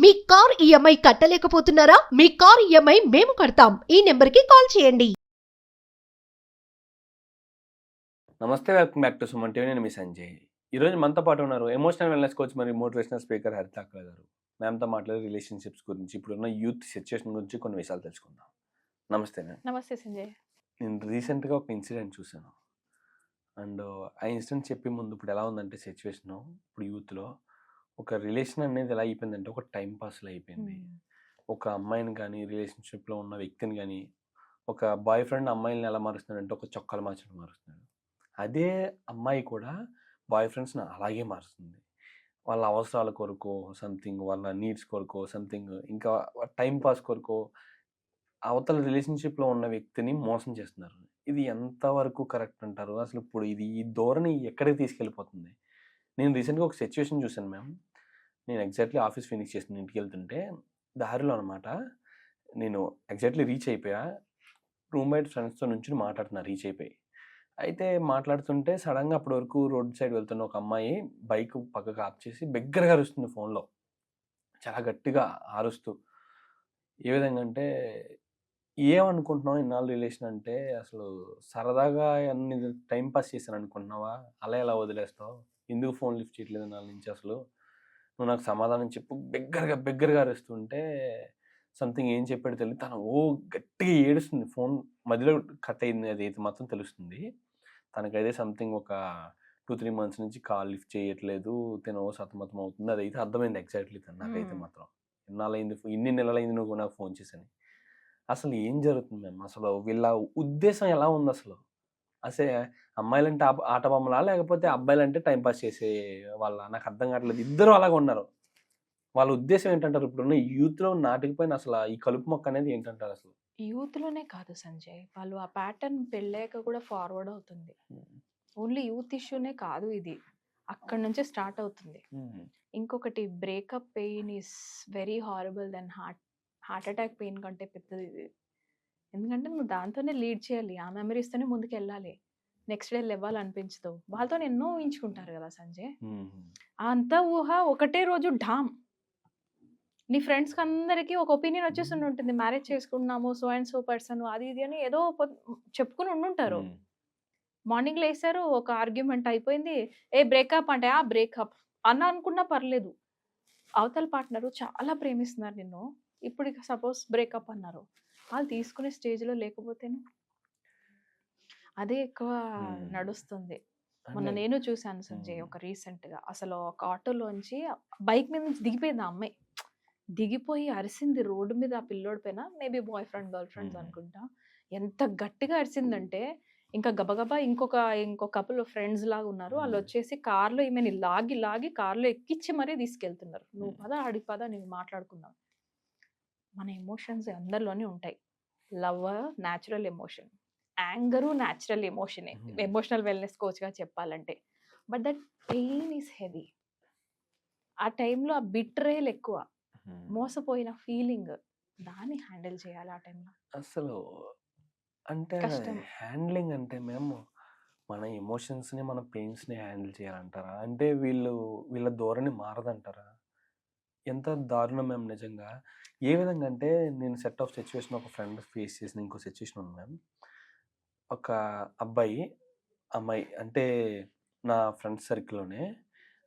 మీ car EMI కట్టలేకపోతున్నారా? మీ car EMI మేము కడతాం. ఈ నెంబర్కి కాల్ చేయండి. నమస్తే, welcome back to Suman TV. నేను మీ సంజయ్. ఈరోజు మనతో పాటు ఉన్నారు ఎమోషనల్ వెల్నెస్ కోచ్ మరియు మోటివేషనల్ స్పీకర్ హరిత అక్కల గారు. మ్యామ్తో మాట్లాడే రిలేషన్షిప్స్ గురించి, ఇప్పుడున్న యూత్ సిచ్యువేషన్ గురించి కొన్ని విషయాలు తెలుసుకుందాం. నమస్తే మ్యామ్. నమస్తే సంజయ్. నేను రీసెంట్గా ఒక ఇన్సిడెంట్ చూశాను. అండ్ ఆ ఇన్సిడెంట్ చెప్పే ముందు ఇప్పుడు ఎలా ఉందంటే సిచ్యువేషను, ఇప్పుడు యూత్లో ఒక రిలేషన్ అనేది ఎలా అయిపోయిందంటే ఒక టైం పాస్లో అయిపోయింది. ఒక అమ్మాయిని కానీ, రిలేషన్షిప్లో ఉన్న వ్యక్తిని కానీ, ఒక బాయ్ ఫ్రెండ్ అమ్మాయిని ఎలా మారుస్తున్నాడంటే ఒక చొక్కాలు మార్చడం మారుస్తున్నాడు. అదే అమ్మాయి కూడా బాయ్ ఫ్రెండ్స్ని అలాగే మారుస్తుంది. వాళ్ళ అవసరాల కొరకు సంథింగ్, వాళ్ళ నీడ్స్ కొరకు సంథింగ్, ఇంకా టైం పాస్ కొరకు అవతల రిలేషన్షిప్లో ఉన్న వ్యక్తిని మోసం చేస్తున్నారు. ఇది ఎంతవరకు కరెక్ట్ అంటారు? అసలు ఇప్పుడు ఈ ధోరణి ఎక్కడికి తీసుకెళ్ళిపోతుంది? నేను రీసెంట్గా ఒక సిచ్యువేషన్ చూశాను మ్యామ్. నేను ఎగ్జాక్ట్లీ ఆఫీస్ ఫినిష్ చేసిన ఇంటికి వెళ్తుంటే దారిలో అనమాట, నేను ఎగ్జాక్ట్లీ రీచ్ అయిపోయా. రూమ్మేట్ ఫ్రెండ్స్తో నుంచి మాట్లాడుతున్నా రీచ్ అయిపోయి. అయితే మాట్లాడుతుంటే సడన్గా అప్పటి వరకు రోడ్ సైడ్ వెళ్తున్న ఒక అమ్మాయి బైక్ పక్కకు ఆఫ్ చేసి బిగ్గరగా అరుస్తుంది ఫోన్లో, చాలా గట్టిగా అరుస్తూ. ఏ విధంగా అంటే, ఏమనుకుంటున్నావు ఇన్నాళ్ళు రిలేషన్ అంటే, అసలు సరదాగా అన్ని టైం పాస్ చేశాను అనుకుంటున్నావా? అలా ఎలా వదిలేస్తావు? ఎందుకు ఫోన్ లిఫ్ట్ చేయట్లేదు నాలుగు నుంచి? అసలు నువ్వు నాకు సమాధానం చెప్పు. బిగ్గరగా అరుస్తుంటే సంథింగ్ ఏం చెప్పాడు తెలియదు. తను గట్టిగా ఏడుస్తుంది. ఫోన్ మధ్యలో కట్ అయింది, అది అయితే మాత్రం తెలుస్తుంది. తనకైతే సంథింగ్ ఒక 2-3 months నుంచి కాల్ లిఫ్ట్ చేయట్లేదు, తను సతమతం అవుతుంది. అదైతే అర్థమైంది ఎగ్జాక్ట్లీ నాకైతే మాత్రం. ఇన్ని నెలలైంది నువ్వు నాకు ఫోన్ చేశాను. అసలు ఏం జరుగుతుంది మ్యామ్? అసలు వీళ్ళ ఉద్దేశం ఎలా ఉంది అసలు? అసలు అమ్మాయిలంటే ఆట బొమ్మలా, లేకపోతే అబ్బాయిలంటే టైంపాస్ చేసే వాళ్ళ? నాకు అర్థం కావట్లేదు. ఇద్దరు అలాగ ఉన్నారు. వాళ్ళ ఉద్దేశం ఏంటంటారు? ఇప్పుడున్న యూత్లో నాటికిపోయిన అసలు ఈ కలుపు మొక్క అనేది ఏంటంటారు అసలు? యూత్లోనే కాదు సంజయ్, వాళ్ళు ఆ ప్యాటర్న్ పెళ్ళాక కూడా ఫార్వర్డ్ అవుతుంది. ఓన్లీ యూత్ ఇష్యూనే కాదు ఇది, అక్కడ నుంచే స్టార్ట్ అవుతుంది. ఇంకొకటి, breakup pain is very horrible then heart attack pain కంటే పెద్దది ఇది. ఎందుకంటే నువ్వు దాంతోనే లీడ్ చేయాలి, ఆ మెమరీస్తోనే ముందుకు వెళ్ళాలి. నెక్స్ట్ డే లేవాలనిపించదు. వాళ్ళతో ఎన్నో ఊహించుకుంటారు కదా సంజయ్. అంత ఊహ ఒకటే రోజు ఢామ్. నీ ఫ్రెండ్స్కి అందరికీ ఒక ఒపీనియన్ వచ్చేసి ఉంటుంది, మ్యారేజ్ చేసుకుంటున్నాము సో అండ్ సో పర్సన్ అది ఇది అని ఏదో చెప్పుకుని ఉండుంటారు. మార్నింగ్ లేసారు, ఒక ఆర్గ్యుమెంట్ అయిపోయింది, బ్రేకప్ అంటే బ్రేకప్ అన్న అనుకున్నా పర్లేదు. అవతల పార్ట్నరు చాలా ప్రేమిస్తున్నారు నిన్ను, ఇప్పుడు సపోజ్ బ్రేకప్ అన్నారు, వాళ్ళు తీసుకునే స్టేజ్లో లేకపోతేను అదే ఎక్కువ నడుస్తుంది. మొన్న నేను చూశాను సంజయ్, ఒక రీసెంట్గా అసలు ఒక ఆటోలోంచి బైక్ మీద నుంచి దిగిపోయింది ఆ అమ్మాయి. దిగిపోయి అరిసింది రోడ్డు మీద ఆ పిల్లోడి పైన, maybe boy friend girl friends అనుకుంటా. ఎంత గట్టిగా అరిసిందంటే ఇంకా గబగబా ఇంకో కపుల్ ఫ్రెండ్స్ లాగా ఉన్నారు, వాళ్ళు వచ్చేసి కార్లో ఈమెని లాగి కార్లో ఎక్కించి మరీ తీసుకెళ్తున్నారు. నువ్వు పద ఆడి పద, నేను మాట్లాడుకుందాం. మన ఎమోషన్స్ అందరిలోనే ఉంటాయి. Love natural emotion, anger natural ఎమోషనే, ఎమోషనల్ వెల్నెస్ కోచ్గా చెప్పాలంటే. But that pain is heavy. ఆ టైంలో ఆ బిట్రేల్ ఎక్కువ, మోసపోయిన ఫీలింగ్, దాన్ని హ్యాండిల్ చేయాలి ఆ టైంలో. అసలు అంటే హ్యాండ్లింగ్ అంటే మేము మన ఎమోషన్స్ని, మన పెయిన్స్ని హ్యాండిల్ చేయాలంటారా? అంటే వీళ్ళ ధోరణి మారదంటారా? ఎంత దారుణం మ్యామ్ నిజంగా. ఏ విధంగా అంటే, నేను సెట్ ఆఫ్ సిచ్యువేషన్ ఒక ఫ్రెండ్ ఫేస్ చేసిన ఇంకో సిచ్యువేషన్ ఉంది మ్యామ్. ఒక అమ్మాయి అంటే నా ఫ్రెండ్స్ సర్కిల్లోనే.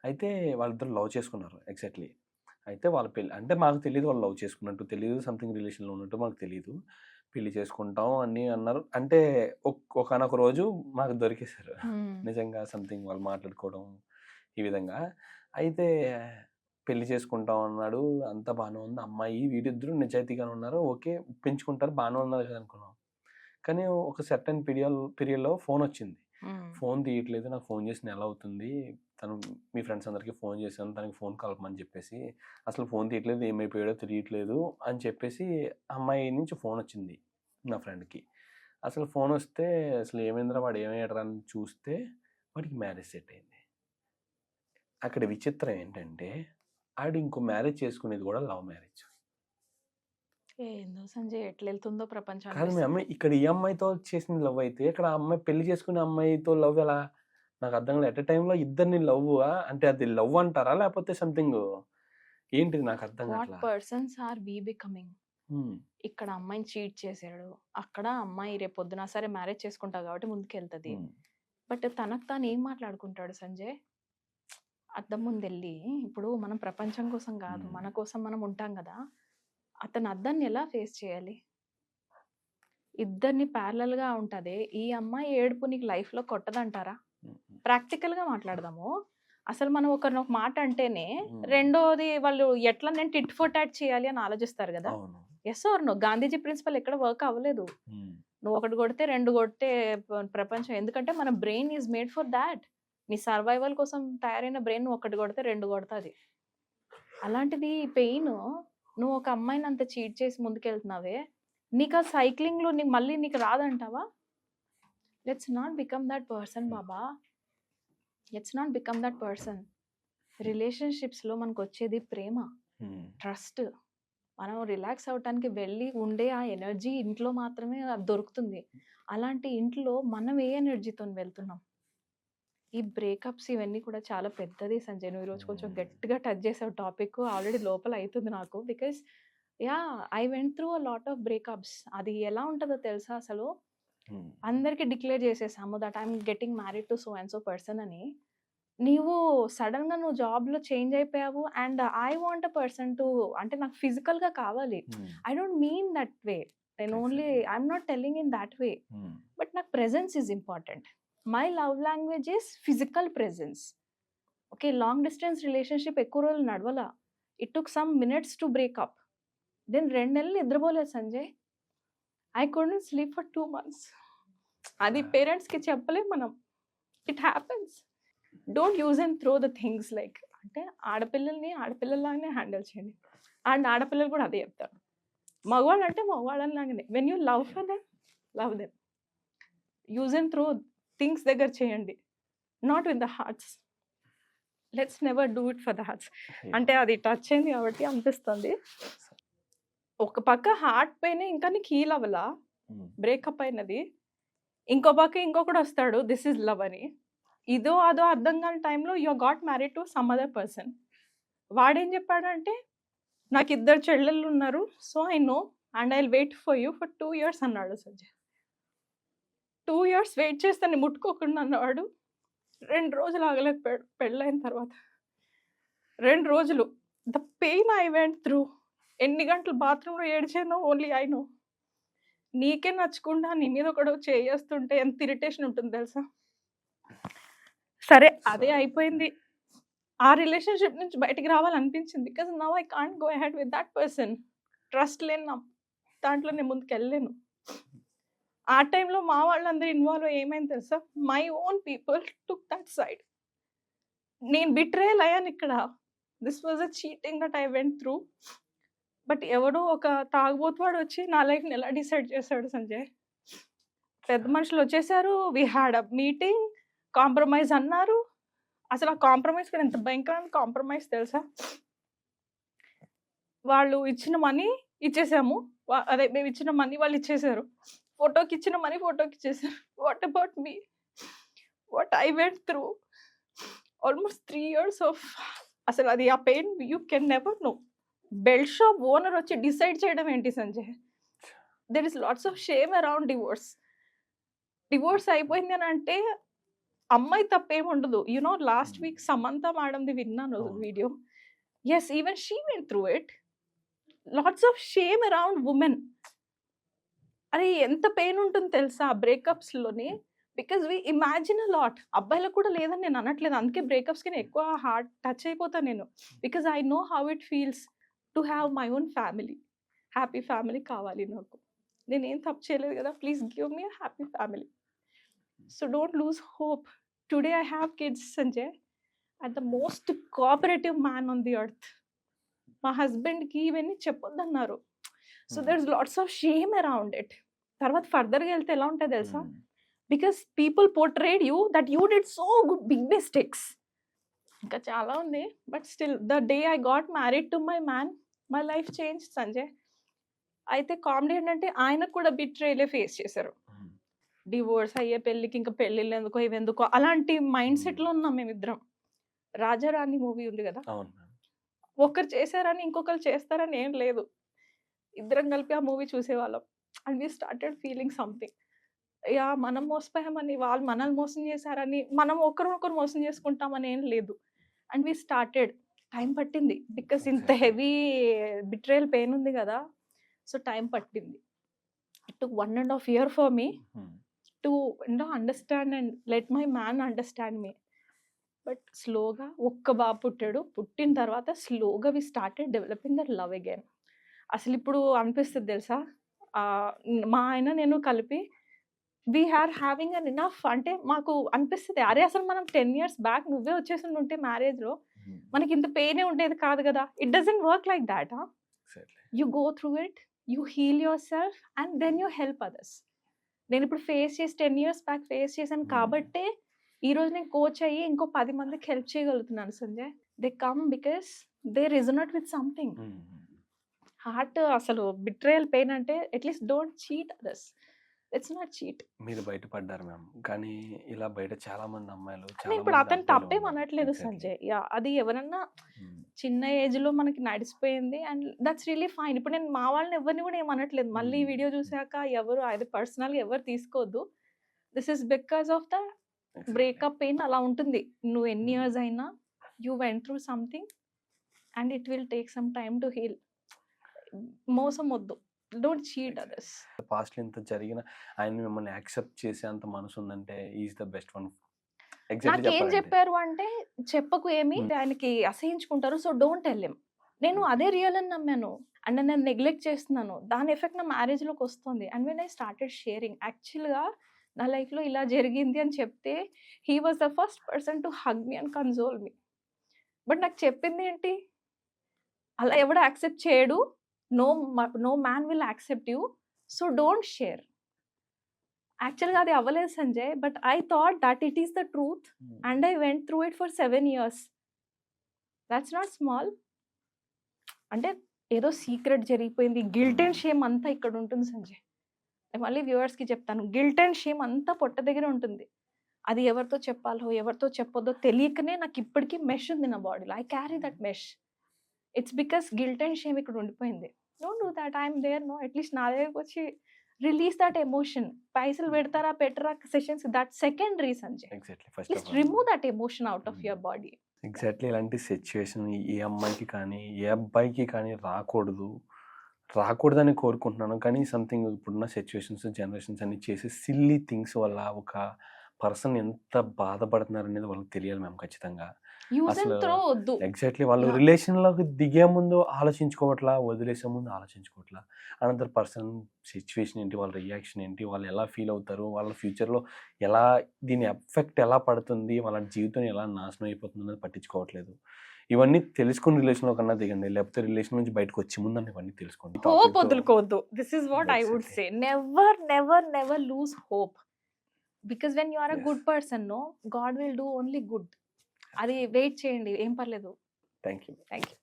అయితే వాళ్ళిద్దరు లవ్ చేసుకున్నారు ఎగ్జాక్ట్లీ. అయితే వాళ్ళ పెళ్ళి అంటే మాకు తెలియదు, వాళ్ళు లవ్ చేసుకున్నట్టు తెలియదు, సంథింగ్ రిలేషన్లో ఉన్నట్టు మాకు తెలియదు. పెళ్లి చేసుకుంటాం అని అన్నారు. అంటే ఒకనొక రోజు మాకు దొరికేశారు నిజంగా, సంథింగ్ వాళ్ళు మాట్లాడుకోవడం ఈ విధంగా. అయితే పెళ్లి చేసుకుంటాం అన్నాడు, అంతా బాగానే ఉంది. అమ్మాయి వీడిద్దరు నిజాయితీగానే ఉన్నారు, ఓకే పెంచుకుంటారు, బాగానే ఉన్నారు కదా అనుకున్నాం. కానీ ఒక సర్టెన్ పీరియడ్లో ఫోన్ వచ్చింది. ఫోన్ తీయట్లేదు, నాకు ఫోన్ చేసి నెల అవుతుంది, తను మీ ఫ్రెండ్స్ అందరికీ ఫోన్ చేశాను, తనకి ఫోన్ కలపమని చెప్పేసి, అసలు ఫోన్ తీయట్లేదు, ఏమైపోయాడో తెలియట్లేదు అని చెప్పేసి అమ్మాయి నుంచి ఫోన్ వచ్చింది నా ఫ్రెండ్కి. అసలు ఫోన్ వస్తే అసలు ఏమైందిరా, వాడు ఏమయ్యాడరా అని చూస్తే వాడికి మ్యారేజ్ సెట్ అయింది. అక్కడ విచిత్రం ఏంటంటే, ఆడు ఇంకో మ్యారేజ్ చేసుకునేది కూడా లవ్ మ్యారేజ్. ఏందో సంజయ్, ఎట్లా వెళ్తుందో ప్రపంచం. కాదు మీ అమ్మాయి ఇక్కడ ఈ అమ్మాయితో చేసిన లవ్ అయితే, ఇక్కడ అమ్మాయి పెళ్లి చేసుకునే అమ్మాయితో లవ్ ఎలా? నాకు అర్థం కాలేదు. ఎట్ ఎ టైంలో ఇద్దరిని లవ్ అంటే అది లవ్ అంటారా, లేకపోతే సంథింగ్ ఏంటిది నాకు అర్థం వాట్ కావట్లా. Persons are we becoming. ఇక్కడ అమ్మాయిని చీట్ చేసాడు, అక్కడ అమ్మాయి రేపు పొద్దున సరే మ్యారేజ్ చేసుకుంటా కాబట్టి ముందుకెళ్తుంది. బట్ తనకు తాను ఏం మాట్లాడుకుంటాడు సంజయ్? అద్దం ముందు వెళ్ళి, ఇప్పుడు మనం ప్రపంచం కోసం కాదు, మన కోసం మనం ఉంటాం కదా, అతను అద్దాన్ని ఎలా ఫేస్ చేయాలి? ఇద్దరిని ప్యారలల్ గా ఉంటది. ఈ అమ్మాయి ఏడుపు నీకు లైఫ్ లో కొట్టదంటారా? ప్రాక్టికల్ గా మాట్లాడదాము. అసలు మనం ఒకరిని ఒక మాట అంటేనే రెండోది వాళ్ళు ఎట్లా నేను టిట్ ఫర్ టాట్ చేయాలి అని ఆలోచిస్తారు కదా. Yes or no? Gandhiji principle ఎక్కడ వర్క్ అవ్వలేదు. నువ్వు ఒకటి కొడితే రెండు కొట్టే ప్రపంచం. ఎందుకంటే మన brain is made for that. నీ సర్వైవల్ కోసం తయారైన బ్రెయిన్ ఒకటి కొడితే రెండు కొడుతుంది. అలాంటిది పెయిన్, నువ్వు ఒక అమ్మాయిని అంత చీట్ చేసి ముందుకెళ్తున్నావే, నీకు ఆ సైక్లింగ్లో నీకు మళ్ళీ నీకు రాదంటావా? Let's not become that person బాబా. Let's not become that person. రిలేషన్షిప్స్లో మనకు వచ్చేది ప్రేమ, ట్రస్ట్. మనం రిలాక్స్ అవటానికి వెళ్ళి ఉండే ఆ ఎనర్జీ ఇంట్లో మాత్రమే అది దొరుకుతుంది. అలాంటి ఇంట్లో మనం ఏ ఎనర్జీతో వెళ్తున్నాం? ఈ బ్రేకప్స్ ఇవన్నీ కూడా చాలా పెద్దది సంజయ్. నువ్వు ఈరోజు కొంచెం గట్టిగా టచ్ చేసావు టాపిక్. ఆల్రెడీ లోపల అవుతుంది నాకు. Because I went through a lot of breakups. అది ఎలా ఉంటుందో తెలుసా? అసలు అందరికి డిక్లేర్ చేసేసాము that I'm getting married to so and so person అని. నువ్వు సడన్ గా నువ్వు జాబ్ లో చేంజ్ అయిపోయావు. And I want a person to, అంటే నాకు ఫిజికల్ గా కావాలి. I don't mean that way. నేను only I'm not telling in that way. But నాకు presence is important. My love language is physical presence. Okay, long distance relationship ఎక్కువ రోజులు నడవలా. It took some minutes to break up. Then 2 నెలలు నిద్రపోలేదు Sanjay. I couldn't sleep for 2 months. అది పేరెంట్స్కి చెప్పలేం మనం. It happens. Don't use and throw the things like, అంటే ఆడపిల్లల్ని ఆడపిల్లలాగానే హ్యాండిల్ చేయండి. అండ్ ఆడపిల్లలు కూడా అదే చెప్తారు. మగవాళ్ళు అంటే మగవాళ్ళలాగానే. When you love for them, love them. Use and throw things దగ్గర చేయండి, not with the hearts. Let's never do it for the hearts. అంటే అది టచ్ అయింది కాబట్టి అనిపిస్తుంది. ఒక పక్క హార్ట్ పెయిన్ ఇంకా నీకు హీల్ అవ్వలా, బ్రేకప్ అయినది. ఇంకో పక్క ఇంకొకటి వస్తాడు దిస్ ఈజ్ లవ్ అని. ఇదో అదో అర్థం కాని టైంలో you got married to some other person. వాడేం చెప్పాడంటే నాకు 2 చెల్లెళ్ళు ఉన్నారు, so I know and I will wait for you for 2 years అన్నాడు సంజయ్. 2 years వెయిట్ చేస్తాను ముట్టుకోకుండా అన్నవాడు 2 రోజులు ఆగలేకపోయాడు. పెళ్ళైన తర్వాత 2 రోజులు the pain I went through. ఎన్ని గంటలు బాత్రూంలో ఏడ్చానో ఓన్లీ ఐ నో. నీకే నచ్చకుండా నీ మీద ఒకడు చేస్తుంటే ఎంత ఇరిటేషన్ ఉంటుంది తెలుసా? సరే అదే అయిపోయింది. ఆ రిలేషన్షిప్ నుంచి బయటికి రావాలనిపించింది. Because now I can't go ahead with that person. Trust లేని దాంట్లో నేను ముందుకు వెళ్ళలేను. ఆ టైంలో మా వాళ్ళందరూ ఇన్వాల్వ్ ఏమైంది తెలుసా? My own people took that side. నేను బిట్రేయల్ అయ్యాను ఇక్కడ. This was a cheating that I went through. But ఎవడో ఒక తాగుబోతువాడు వచ్చి నా లైఫ్ని ఎలా డిసైడ్ చేశాడు సంజయ్? పెద్ద మనుషులు వచ్చేసారు, we had a meeting, compromise అన్నారు. అసలు ఆ కాంప్రమైజ్ కూడా ఎంత భయంకరమైన కాంప్రమైజ్ తెలుసా? వాళ్ళు ఇచ్చిన మనీ ఇచ్చేసాము, అదే మేము ఇచ్చిన మనీ వాళ్ళు ఇచ్చేసారు. ఫోటోకి ఇచ్చిన మనీ ఫోటోకి ఇచ్చేసారు. What about me? What I went through almost 3 years of, అసలు అది ఆ pain you can never know. Belt shop owner వచ్చి డిసైడ్ చేయడం ఏంటి Sanjay? There is lots of shame around divorce. Divorce అయిపోయింది అని అంటే అమ్మాయి తప్పేమి ఉండదు. యునో లాస్ట్ వీక్ సమంత మేడంది విన్నాను video. Yes, even she went through it. Lots of shame around women. అరే ఎంత పెయిన్ ఉంటుంది తెలుసా బ్రేకప్స్లోని? Because we imagine a lot. అబ్బాయిలకు కూడా లేదని నేను అనట్లేదు, అందుకే బ్రేకప్స్కి నేను ఎక్కువ హార్ట్ టచ్ అయిపోతాను నేను. Because I know how it feels to have my own family. Happy family కావాలి నాకు. నేనేం తప్పు చేయలేదు కదా, please give me a happy family. So don't lose hope. Today I have kids Sanjay at the most cooperative man on the earth. మా హస్బెండ్కి ఇవన్నీ చెప్పొద్దన్నారు. So there is lots of shame around it. తర్వాత ఫర్దర్గా వెళ్తే ఎలా ఉంటుంది తెలుసా? Because people portrayed you that you did so good big mistakes. ఇంకా చాలా ఉంది. But still the day I got married to my man, my life change Sanjay. అయితే కామెడీ ఏంటంటే ఆయనకు కూడా బిట్రేలే ఫేస్ చేశారు. డివోర్స్ అయ్యే పెళ్ళికి ఇంకా పెళ్ళిళ్ళు ఎందుకో ఇవెందుకో అలాంటి మైండ్ సెట్లో ఉన్నాం మేమిద్దరం. రాజారాణి మూవీ ఉంది కదా, ఒకరు చేశారని ఇంకొకరు చేస్తారని ఏం లేదు. ఇద్దరం కలిపి ఆ మూవీ చూసేవాళ్ళం. And we started feeling something. Yeah! మనం మోసపోయామని, వాళ్ళు మనల్ని మోసం చేశారని, మనం ఒకరినొకరు మోసం చేసుకుంటామని ఏం లేదు. And we started. టైం పట్టింది. బికాస్ ఇంత హెవీ బిట్రేయల్ పెయిన్ ఉంది కదా! సో, టైం పట్టింది. It took 1.5 year for me to understand and let my man understand me. But స్లోగా ఒక్క బాబు పుట్టాడు. పుట్టిన తర్వాత స్లోగా we started developing that love again. అసలిప్పుడు అనిపిస్తది తెలుసా? మా ఆయన నేను కలిపి we are having an enough. అంటే మాకు అనిపిస్తది, అరే అసలు మనం 10 years బ్యాక్ నువ్వే వచ్చేసుండుంటే మ్యారేజ్‌లో మనకి ఇంత పెయినే ఉండేది కాదు కదా! It doesn't work like that. You go through it, you heal yourself and then you help others. నేను ఇప్పుడు ఫేస్ చేసి 10 years బ్యాక్ ఫేస్ చేశాను కాబట్టే ఈరోజు నేను కోచ్ అయ్యి ఇంకో 10 మందికి హెల్ప్ చేయగలుగుతున్నాను Sanjay. They come because they resonate with something. Heart అసలు బిట్రేయల్ పెయిన్ అంటే at least don't cheat others. It's not cheat. మీరు బయటపడ్డారు మ్యామ్. కానీ ఇలా బయట చాలా మంది అమ్మాయిలు, నేను చాలా ఇప్పుడు మంది అతను అబ్బాయిలు తప్పేం ఉన్నారు. అనట్లేదు ఎగ్జాక్ట్లీ. సంజయ్. యాహ్! అది ఎవరన్నా చిన్న ఏజ్‌లో మనకి నడిసిపోయింది అండ్ దట్స్ రియల్లీ ఫైన్. ఇప్పుడు నేను మా వాళ్ళని ఎవరిని కూడా ఏమనట్లేదు. మళ్ళీ ఈ వీడియో చూసాక ఎవరు అది పర్సనల్‌గా ఎవరు తీసుకోవద్దు. This is because of the breakup pain అలా ఉంటుంది. నువ్వు ఎన్ని ఇయర్స్ అయినా you went through something and it will take some time to heal. మోసం వద్దు. Don't cheat others. పాస్ట్‌లో ఇంత జరిగిన ఆయన మిమ్మల్ని యాక్సెప్ట్ చేసేంత మనసు ఉందంటే he is the best one. Exactly నాకేం చెప్పాలంటే. చెప్పారు అంటే, చెప్పకు ఏమి, ఆయనకి అసహించుకుంటారు. So don't tell him. నేను అదే రియల్ అని నమ్మాను. అండ్ నేను నెగ్లెక్ట్ చేస్తున్నాను. దాని ఎఫెక్ట్ నా మ్యారేజ్‌లోకి వస్తుంది. And when I started sharing, యాక్చువల్‌గా నా లైఫ్‌లో ఇలా జరిగింది అని చెప్తే he was the first person to hug me and console me. But నాకు చెప్పింది ఏంటి? అలా ఎవడు యాక్సెప్ట్ చేయడు. No man will accept you. So don't share. యాక్చువల్‌గా అది అవ్వలేదు Sanjay. But I thought that it is the truth and I went through it for 7 years. That's not small. అంటే ఏదో సీక్రెట్ జరిగిపోయింది. గిల్ట్ అండ్ షేమ్ అంతా ఇక్కడ ఉంటుంది సంజయ్. నేను మళ్ళీ వ్యూవర్స్‌కి చెప్తాను. గిల్ట్ అండ్ షేమ్ అంతా పొట్ట దగ్గర ఉంటుంది. అది ఎవరితో చెప్పాలో, ఎవరితో చెప్పొద్దో తెలియకనే నాకు ఇప్పటికీ మెష్ ఉంది నా బాడీలో. I carry that mesh. It's because guilt and shame ఇక్కడ ఉండిపోయింది. Don't do that. I'm there no. At least నా దగ్గరకు వచ్చి రిలీజ్ దట్ ఎమోషన్. పైసలు పెడతారా పెట్టరా sessions that secondary Sanjay. Exactly. First please remove that emotion out of your body. Exactly ఇలాంటి situation ఏ అమ్మాయికి కానీ ఏ అబ్బాయికి కానీ రాకూడదని కోరుకుంటున్నాను. కానీ సంథింగ్ ఇప్పుడున్న సిచ్యువేషన్స్, జనరేషన్స్ అన్ని చేసే సిల్లీ థింగ్స్ వల్ల ఒక పర్సన్ ఎంత బాధపడుతున్నారు అనేది వాళ్ళకి తెలియాలి మ్యామ్ ఖచ్చితంగా. యూజ్ అండ్ అసలు త్రో వద్దు. ఎగ్జాక్ట్లీ వాళ్ళు Yeah. రిలేషన్లోకి దిగే ముందు ఆలోచించుకోవట్లా, వదిలేసే ముందు ఆలోచించుకోవట్లా. అనదర్ పర్సన్ సిచ్యువేషన్ ఏంటి, వాళ్ళ రియాక్షన్ ఏంటి, వాళ్ళు ఎలా ఫీల్ అవుతారు, వాళ్ళ ఫ్యూచర్లో ఎలా దీని ఎఫెక్ట్ ఎలా పడుతుంది, వాళ్ళ జీవితం ఎలా నాశనం అయిపోతుంది అనేది పట్టించుకోవట్లేదు. ఇవన్నీ తెలుసుకుని రిలేషన్లో కన్నా దిగండి. లేకపోతే రిలేషన్ నుంచి బయటకు వచ్చే ముందు ఇవన్నీ తెలుసుకోండి. హోప్ వదులుకోవద్దు. This is what I would say. Never lose hope. Because when you are a good person, no, God will do only good. అది వెయిట్ చేయండి, ఏం పర్లేదు. Thank you. Thank you.